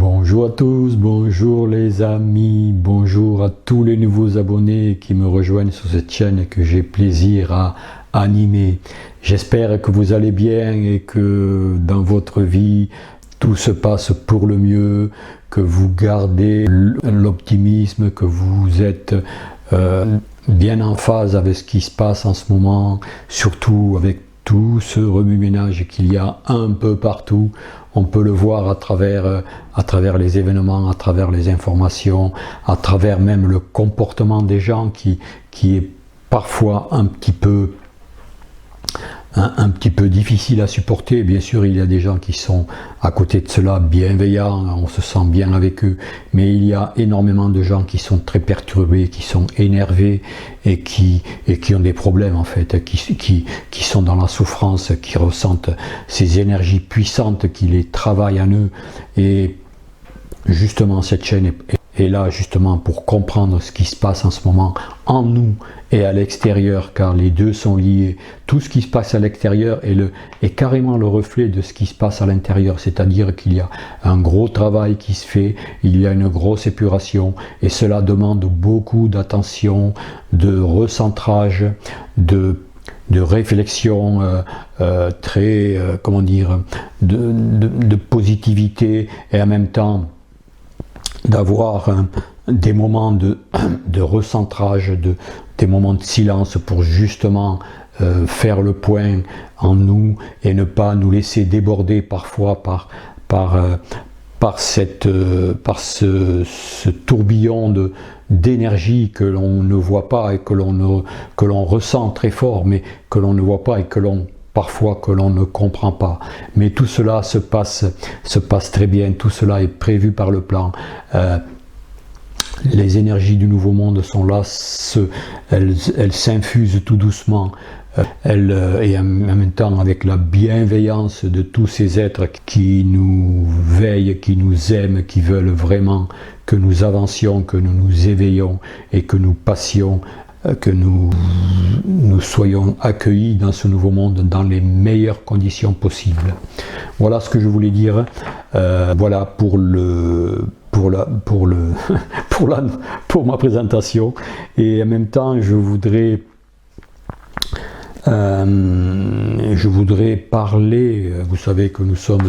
Bonjour à tous, bonjour les amis, bonjour à tous les nouveaux abonnés qui me rejoignent sur cette chaîne et que j'ai plaisir à animer. J'espère que vous allez bien et que dans votre vie tout se passe pour le mieux, que vous gardez l'optimisme, que vous êtes bien en phase avec ce qui se passe en ce moment, surtout avec tout ce remue-ménage qu'il y a un peu partout. On peut le voir à travers les événements, à travers les informations, à travers même le comportement des gens qui est parfois un petit peu difficile à supporter. Bien sûr, il y a des gens qui sont à côté de cela bienveillants, on se sent bien avec eux, mais il y a énormément de gens qui sont très perturbés, qui sont énervés et qui ont des problèmes en fait, qui sont dans la souffrance, qui ressentent ces énergies puissantes qui les travaillent en eux. Et justement, cette chaîne est là justement pour comprendre ce qui se passe en ce moment en nous et à l'extérieur, car les deux sont liés. Tout ce qui se passe à l'extérieur est carrément le reflet de ce qui se passe à l'intérieur, c'est-à-dire qu'il y a un gros travail qui se fait, il y a une grosse épuration, et cela demande beaucoup d'attention, de recentrage, de réflexion très, de positivité, et en même temps d'avoir des moments de recentrage, des moments de silence pour justement faire le point en nous et ne pas nous laisser déborder parfois par ce tourbillon d'énergie que l'on ne voit pas et que l'on ressent très fort, mais que l'on ne voit pas et parfois que l'on ne comprend pas. Mais tout cela se passe très bien, tout cela est prévu par le plan. Les énergies du nouveau monde sont là, elles s'infusent tout doucement, et en même temps avec la bienveillance de tous ces êtres qui nous veillent, qui nous aiment, qui veulent vraiment que nous avancions, que nous nous éveillons et que nous passions, que nous soyons accueillis dans ce nouveau monde dans les meilleures conditions possibles. Voilà ce que je voulais dire. Voilà pour ma présentation. Et en même temps, je voudrais parler. Vous savez que nous sommes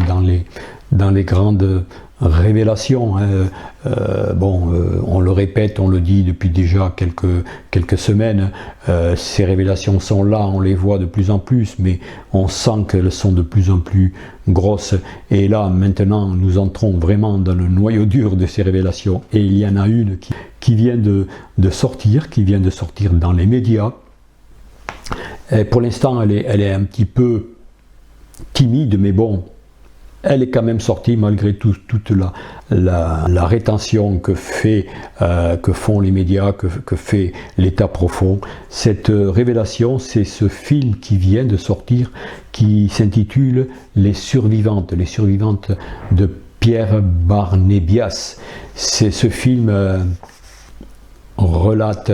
dans les grandes révélations, hein. On le répète, on le dit depuis déjà quelques semaines, ces révélations sont là, on les voit de plus en plus, mais on sent qu'elles sont de plus en plus grosses. Et là, maintenant, nous entrons vraiment dans le noyau dur de ces révélations. Et il y en a une qui vient de sortir dans les médias. Et pour l'instant, elle est un petit peu timide, mais bon, elle est quand même sortie malgré toute la rétention que font les médias, que fait l'état profond. Cette révélation, c'est ce film qui vient de sortir, qui s'intitule Les Survivantes de Pierre Barnébias. Ce film relate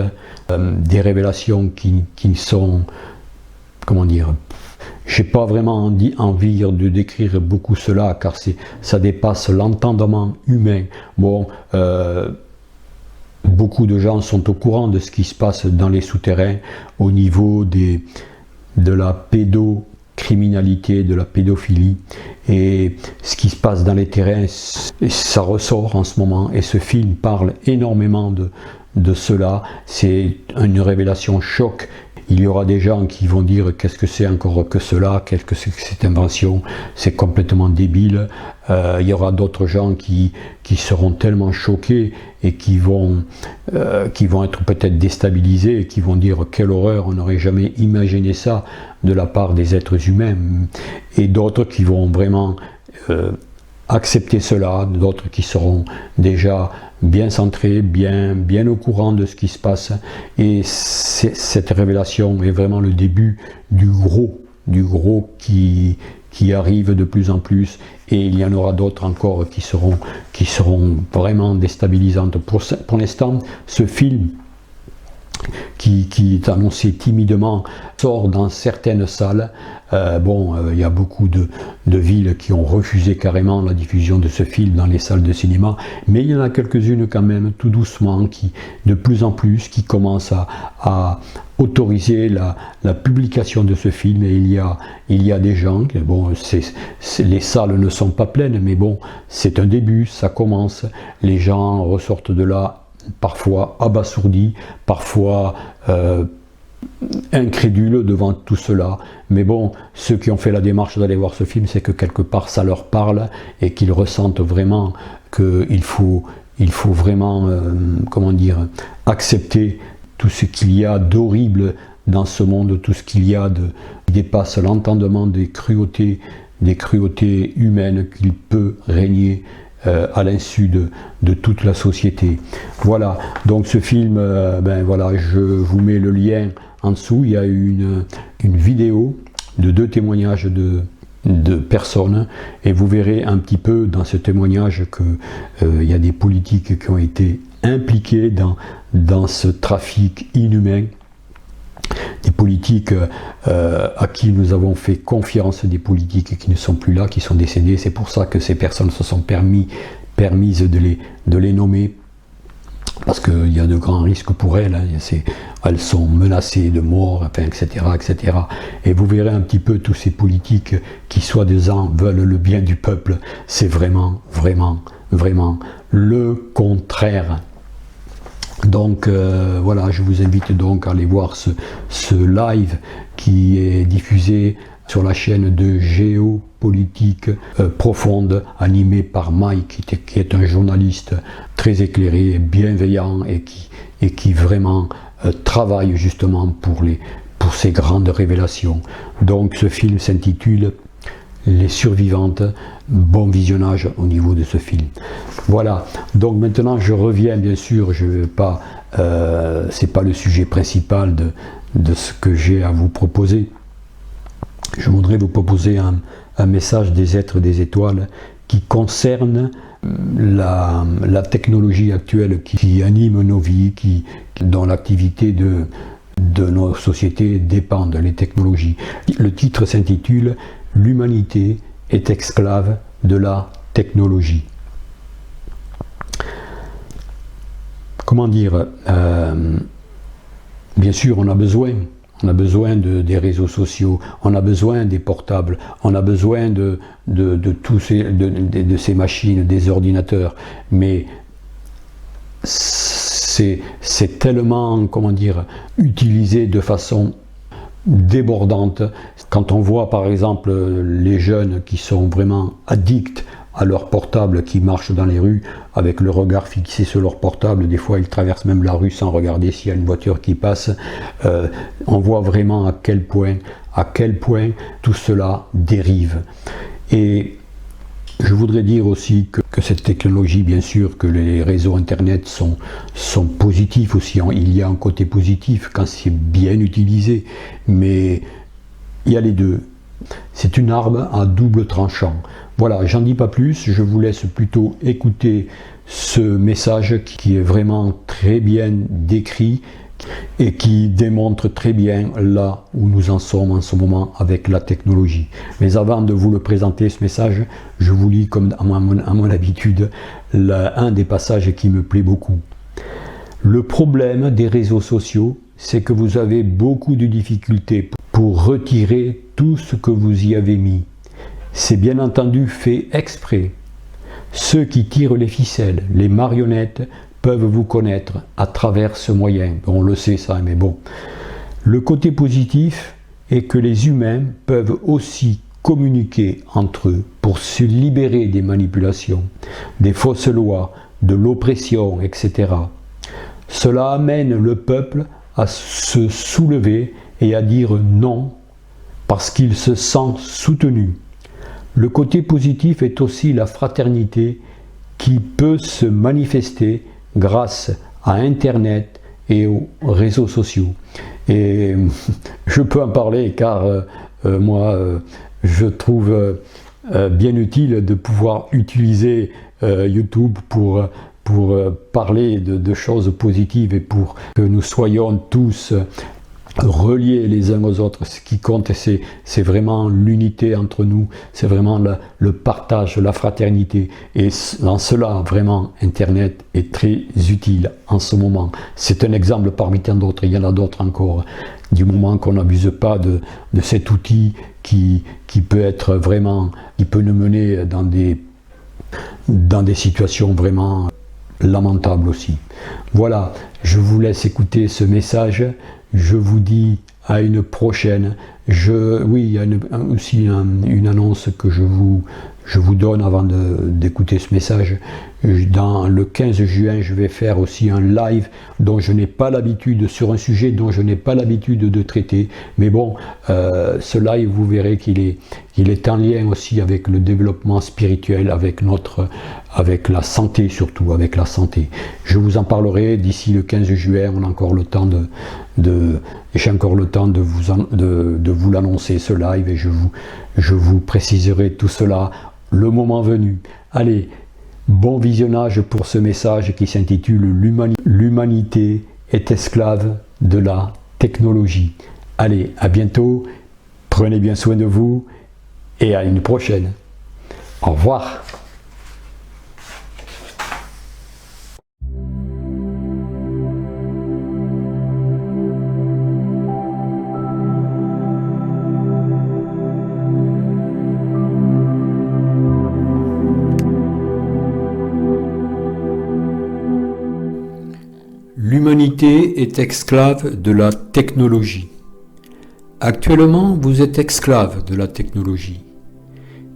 des révélations qui sont, comment dire, j'ai pas vraiment envie de décrire beaucoup cela, car ça dépasse l'entendement humain. Bon, beaucoup de gens sont au courant de ce qui se passe dans les souterrains au niveau de la pédocriminalité, de la pédophilie, et ce qui se passe dans les terrains, ça ressort en ce moment, et ce film parle énormément de cela. C'est une révélation choc. Il y aura des gens qui vont dire qu'est-ce que c'est encore que cela, qu'est-ce que c'est que cette invention, c'est complètement débile. Il y aura d'autres gens qui seront tellement choqués et qui vont être peut-être déstabilisés et qui vont dire quelle horreur, on n'aurait jamais imaginé ça de la part des êtres humains. Et d'autres qui vont vraiment accepter cela, d'autres qui seront déjà bien centrés, bien au courant de ce qui se passe. Et cette révélation est vraiment le début du gros qui arrive de plus en plus, et il y en aura d'autres encore qui seront vraiment déstabilisantes. Pour l'instant, ce film qui est annoncé timidement, sort dans certaines salles. Il y a beaucoup de villes qui ont refusé carrément la diffusion de ce film dans les salles de cinéma, mais il y en a quelques-unes quand même, tout doucement, qui de plus en plus, qui commencent à autoriser la publication de ce film. Et il y a des gens, les salles ne sont pas pleines, mais bon, c'est un début, ça commence, les gens ressortent de là parfois abasourdis, parfois incrédules devant tout cela. Mais bon, ceux qui ont fait la démarche d'aller voir ce film, c'est que quelque part ça leur parle et qu'ils ressentent vraiment qu'il faut vraiment, accepter tout ce qu'il y a d'horrible dans ce monde, tout ce qu'il y a qui dépasse l'entendement des cruautés humaines qu'il peut régner à l'insu de toute la société. Voilà, donc ce film, je vous mets le lien en dessous. Il y a une vidéo de 2 témoignages de personnes, et vous verrez un petit peu dans ce témoignage qu'il y a des politiques qui ont été impliqués dans ce trafic inhumain, des politiques à qui nous avons fait confiance, des politiques qui ne sont plus là, qui sont décédés. C'est pour ça que ces personnes se sont permises de les nommer, parce qu'il y a de grands risques pour elles, elles sont menacées de mort, etc., etc. Et vous verrez un petit peu tous ces politiques qui soi-disant veulent le bien du peuple. C'est vraiment, vraiment, vraiment le contraire. Donc je vous invite donc à aller voir ce live qui est diffusé sur la chaîne de Géopolitique Profonde, animé par Mike, qui est un journaliste très éclairé, bienveillant, et qui vraiment travaille justement pour ces grandes révélations. Donc ce film s'intitule Les Survivantes. Bon visionnage au niveau de ce film. Voilà, donc maintenant je reviens, bien sûr, je vais pas, c'est pas le sujet principal de ce que j'ai à vous proposer. Je voudrais vous proposer un message des êtres des étoiles qui concerne la technologie actuelle qui anime nos vies, dont l'activité de nos sociétés dépendent, les technologies. Le titre s'intitule « L'humanité est esclave de la technologie ». Comment dire, bien sûr on a besoin des réseaux sociaux, on a besoin des portables, on a besoin de ces machines, des ordinateurs, mais c'est tellement, utilisé de façon débordante. Quand on voit par exemple les jeunes qui sont vraiment addicts à leur portable, qui marchent dans les rues avec le regard fixé sur leur portable, des fois ils traversent même la rue sans regarder s'il y a une voiture qui passe, on voit vraiment à quel point tout cela dérive. Et je voudrais dire aussi que cette technologie, bien sûr, que les réseaux internet sont positifs aussi. Il y a un côté positif quand c'est bien utilisé, mais il y a les deux. C'est une arme à double tranchant. Voilà, j'en dis pas plus, je vous laisse plutôt écouter ce message qui est vraiment très bien décrit et qui démontre très bien là où nous en sommes en ce moment avec la technologie. Mais avant de vous le présenter, ce message, je vous lis comme à mon habitude un des passages qui me plaît beaucoup. Le problème des réseaux sociaux, c'est que vous avez beaucoup de difficultés pour retirer tout ce que vous y avez mis. C'est bien entendu fait exprès. Ceux qui tirent les ficelles, les marionnettes, peuvent vous connaître à travers ce moyen. On le sait ça, mais bon. Le côté positif est que les humains peuvent aussi communiquer entre eux pour se libérer des manipulations, des fausses lois, de l'oppression, etc. Cela amène le peuple à se soulever et à dire non parce qu'il se sent soutenu. Le côté positif est aussi la fraternité qui peut se manifester grâce à Internet et aux réseaux sociaux. Et je peux en parler car moi je trouve bien utile de pouvoir utiliser YouTube pour parler de choses positives et pour que nous soyons tous reliés les uns aux autres. Ce qui compte, c'est vraiment l'unité entre nous, c'est vraiment le partage, la fraternité. Et dans cela, vraiment, Internet est très utile en ce moment. C'est un exemple parmi tant d'autres, il y en a d'autres encore. Du moment qu'on n'abuse pas de cet outil qui peut être vraiment, qui peut nous mener dans des situations vraiment lamentables aussi. Voilà, je vous laisse écouter ce message. Je vous dis à une prochaine. Oui, il y a aussi une annonce que je vous donne avant d'écouter ce message. Dans le 15 juin, je vais faire aussi un live dont je n'ai pas l'habitude, sur un sujet dont je n'ai pas l'habitude de traiter. Mais bon, ce live, vous verrez qu'il est en lien aussi avec le développement spirituel, avec la santé surtout, avec la santé. Je vous en parlerai d'ici le 15 juin, on a encore le temps j'ai encore le temps de vous l'annoncer, ce live, et je vous préciserai tout cela le moment venu. Allez, bon visionnage pour ce message qui s'intitule « L'humanité est esclave de la technologie ». Allez, à bientôt, prenez bien soin de vous et à une prochaine. Au revoir. L'humanité est esclave de la technologie. Actuellement, vous êtes esclave de la technologie.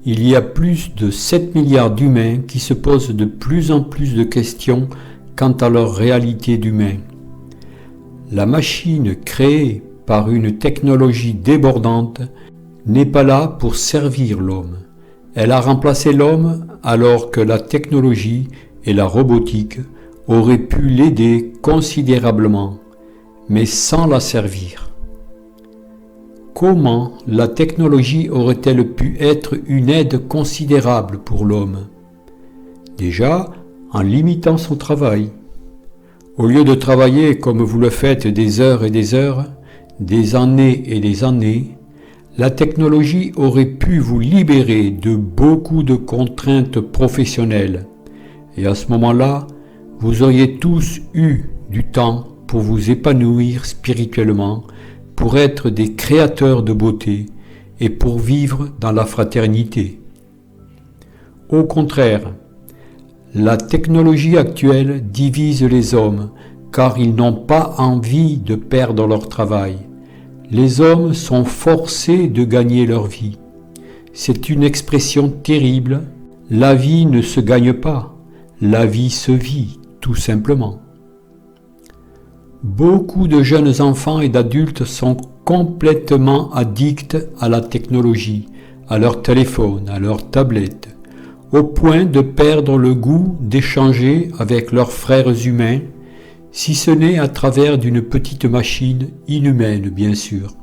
Il y a plus de 7 milliards d'humains qui se posent de plus en plus de questions quant à leur réalité d'humain. La machine créée par une technologie débordante n'est pas là pour servir l'homme. Elle a remplacé l'homme alors que la technologie et la robotique aurait pu l'aider considérablement, mais sans la servir. Comment la technologie aurait-elle pu être une aide considérable pour l'homme? Déjà, en limitant son travail. Au lieu de travailler comme vous le faites des heures et des heures, des années et des années, la technologie aurait pu vous libérer de beaucoup de contraintes professionnelles. Et à ce moment-là, vous auriez tous eu du temps pour vous épanouir spirituellement, pour être des créateurs de beauté et pour vivre dans la fraternité. Au contraire, la technologie actuelle divise les hommes car ils n'ont pas envie de perdre leur travail. Les hommes sont forcés de gagner leur vie. C'est une expression terrible. La vie ne se gagne pas, la vie se vit. Tout simplement. Beaucoup de jeunes enfants et d'adultes sont complètement addicts à la technologie, à leur téléphone, à leur tablette, au point de perdre le goût d'échanger avec leurs frères humains, si ce n'est à travers d'une petite machine inhumaine, bien sûr.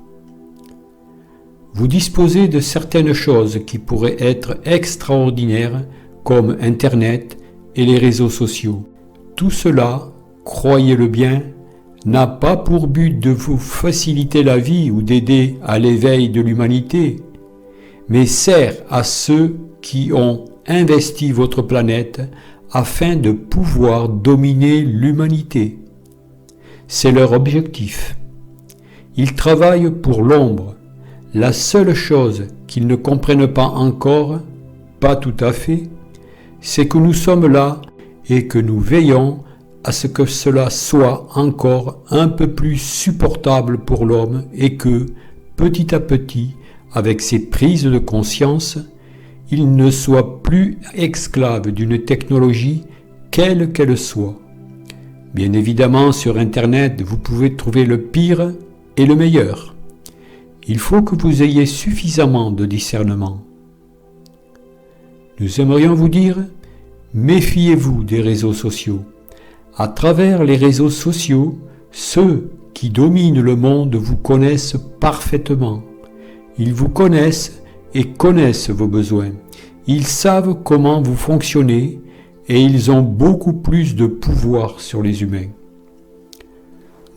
Vous disposez de certaines choses qui pourraient être extraordinaires, comme Internet et les réseaux sociaux. Tout cela, croyez-le bien, n'a pas pour but de vous faciliter la vie ou d'aider à l'éveil de l'humanité, mais sert à ceux qui ont investi votre planète afin de pouvoir dominer l'humanité. C'est leur objectif. Ils travaillent pour l'ombre. La seule chose qu'ils ne comprennent pas encore, pas tout à fait, c'est que nous sommes là et que nous veillons à ce que cela soit encore un peu plus supportable pour l'homme et que, petit à petit, avec ses prises de conscience, il ne soit plus esclave d'une technologie quelle qu'elle soit. Bien évidemment, sur Internet, vous pouvez trouver le pire et le meilleur. Il faut que vous ayez suffisamment de discernement. Nous aimerions vous dire, méfiez-vous des réseaux sociaux. À travers les réseaux sociaux, ceux qui dominent le monde vous connaissent parfaitement. Ils vous connaissent et connaissent vos besoins. Ils savent comment vous fonctionnez, et ils ont beaucoup plus de pouvoir sur les humains.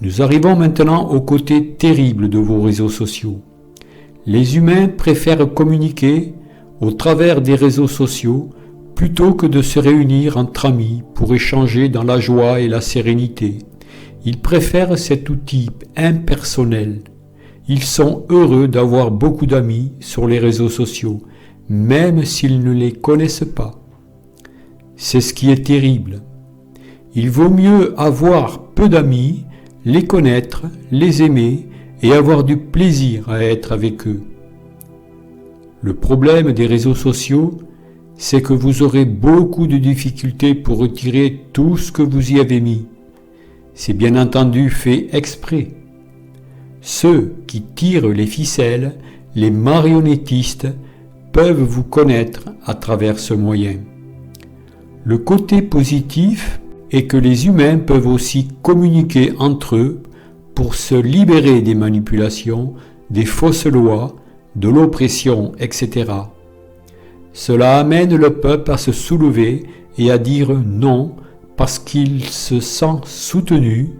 Nous arrivons maintenant au côté terrible de vos réseaux sociaux. Les humains préfèrent communiquer au travers des réseaux sociaux plutôt que de se réunir entre amis pour échanger dans la joie et la sérénité. Ils préfèrent cet outil impersonnel. Ils sont heureux d'avoir beaucoup d'amis sur les réseaux sociaux, même s'ils ne les connaissent pas. C'est ce qui est terrible. Il vaut mieux avoir peu d'amis, les connaître, les aimer et avoir du plaisir à être avec eux. Le problème des réseaux sociaux, c'est que vous aurez beaucoup de difficultés pour retirer tout ce que vous y avez mis. C'est bien entendu fait exprès. Ceux qui tirent les ficelles, les marionnettistes, peuvent vous connaître à travers ce moyen. Le côté positif est que les humains peuvent aussi communiquer entre eux pour se libérer des manipulations, des fausses lois, de l'oppression, etc. Cela amène le peuple à se soulever et à dire non parce qu'il se sent soutenu.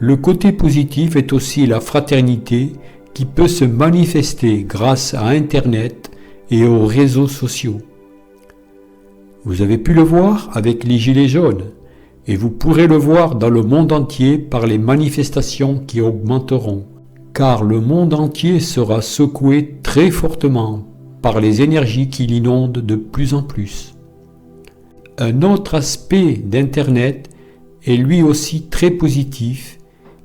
Le côté positif est aussi la fraternité qui peut se manifester grâce à Internet et aux réseaux sociaux. Vous avez pu le voir avec les Gilets jaunes et vous pourrez le voir dans le monde entier par les manifestations qui augmenteront, car le monde entier sera secoué très fortement par les énergies qui l'inondent de plus en plus. Un autre aspect d'Internet est lui aussi très positif,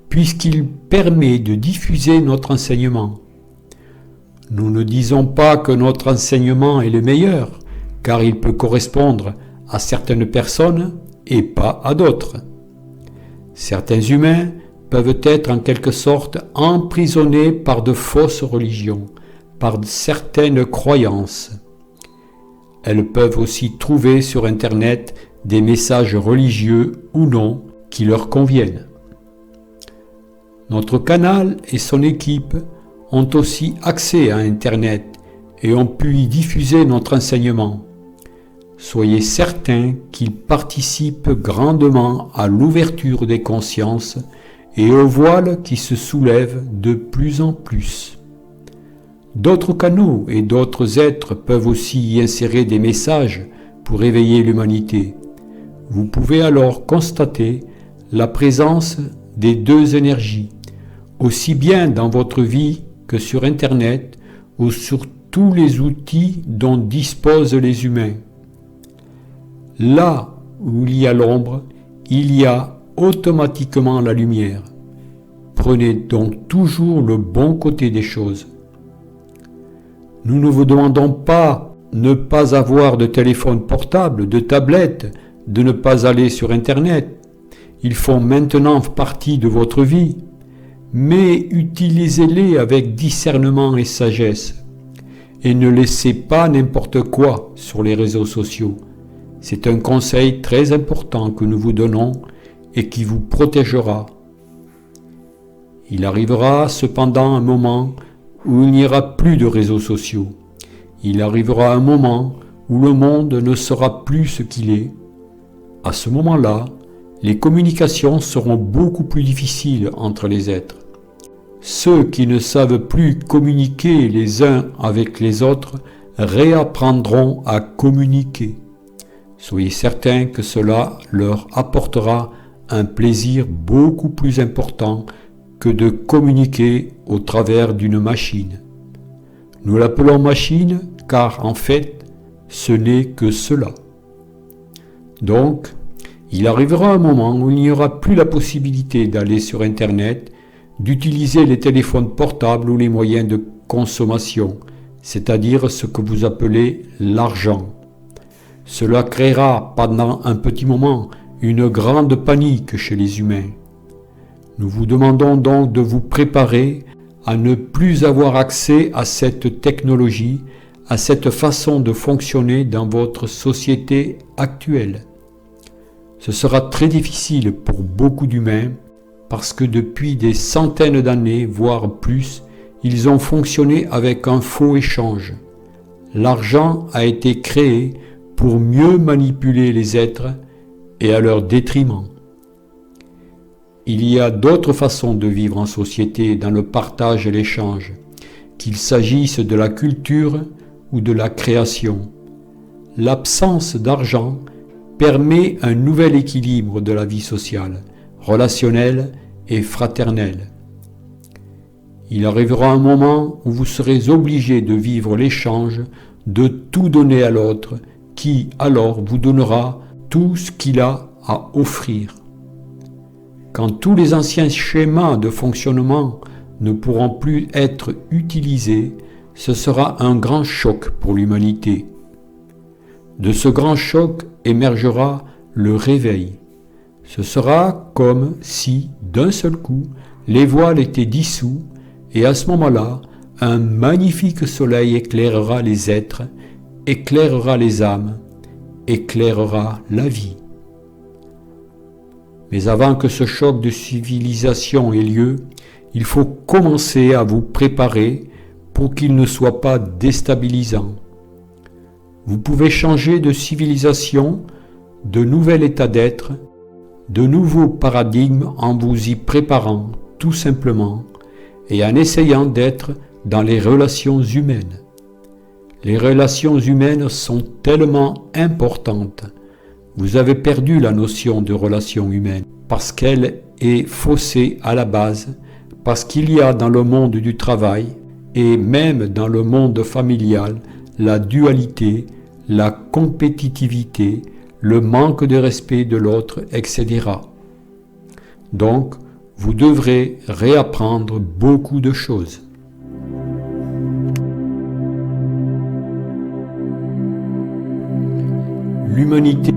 puisqu'il permet de diffuser notre enseignement. Nous ne disons pas que notre enseignement est le meilleur, car il peut correspondre à certaines personnes et pas à d'autres. Certains humains peuvent être en quelque sorte emprisonnés par de fausses religions, par certaines croyances. Elles peuvent aussi trouver sur Internet des messages religieux ou non qui leur conviennent. Notre canal et son équipe ont aussi accès à Internet et ont pu y diffuser notre enseignement. Soyez certains qu'ils participent grandement à l'ouverture des consciences et au voile qui se soulève de plus en plus. D'autres canaux et d'autres êtres peuvent aussi y insérer des messages pour éveiller l'humanité. Vous pouvez alors constater la présence des deux énergies, aussi bien dans votre vie que sur Internet ou sur tous les outils dont disposent les humains. Là où il y a l'ombre, il y a automatiquement la lumière. Prenez donc toujours le bon côté des choses. Nous ne vous demandons pas de ne pas avoir de téléphone portable, de tablette, de ne pas aller sur Internet. Ils font maintenant partie de votre vie, mais utilisez-les avec discernement et sagesse. Et ne laissez pas n'importe quoi sur les réseaux sociaux. C'est un conseil très important que nous vous donnons et qui vous protégera. Il arrivera cependant un moment où il n'y aura plus de réseaux sociaux. Il arrivera un moment où le monde ne sera plus ce qu'il est. À ce moment-là, les communications seront beaucoup plus difficiles entre les êtres. Ceux qui ne savent plus communiquer les uns avec les autres réapprendront à communiquer. Soyez certains que cela leur apportera un plaisir beaucoup plus important que de communiquer au travers d'une machine. Nous l'appelons machine car en fait, ce n'est que cela. Donc, il arrivera un moment où il n'y aura plus la possibilité d'aller sur Internet, d'utiliser les téléphones portables ou les moyens de consommation, c'est-à-dire ce que vous appelez l'argent. Cela créera pendant un petit moment une grande panique chez les humains. Nous vous demandons donc de vous préparer à ne plus avoir accès à cette technologie, à cette façon de fonctionner dans votre société actuelle. Ce sera très difficile pour beaucoup d'humains parce que depuis des centaines d'années, voire plus, ils ont fonctionné avec un faux échange. L'argent a été créé pour mieux manipuler les êtres et à leur détriment. Il y a d'autres façons de vivre en société dans le partage et l'échange, qu'il s'agisse de la culture ou de la création. L'absence d'argent permet un nouvel équilibre de la vie sociale, relationnelle et fraternelle. Il arrivera un moment où vous serez obligé de vivre l'échange, de tout donner à l'autre, qui alors vous donnera tout ce qu'il a à offrir. Quand tous les anciens schémas de fonctionnement ne pourront plus être utilisés, ce sera un grand choc pour l'humanité. De ce grand choc émergera le réveil. Ce sera comme si, d'un seul coup, les voiles étaient dissous et à ce moment-là, un magnifique soleil éclairera les êtres, éclairera les âmes, éclairera la vie. Mais avant que ce choc de civilisation ait lieu, il faut commencer à vous préparer pour qu'il ne soit pas déstabilisant. Vous pouvez changer de civilisation, de nouvel état d'être, de nouveaux paradigmes en vous y préparant tout simplement et en essayant d'être dans les relations humaines. Les relations humaines sont tellement importantes. Vous avez perdu la notion de relation humaine parce qu'elle est faussée à la base, parce qu'il y a dans le monde du travail et même dans le monde familial la dualité, la compétitivité, le manque de respect de l'autre, etc. Donc, vous devrez réapprendre beaucoup de choses. L'humanité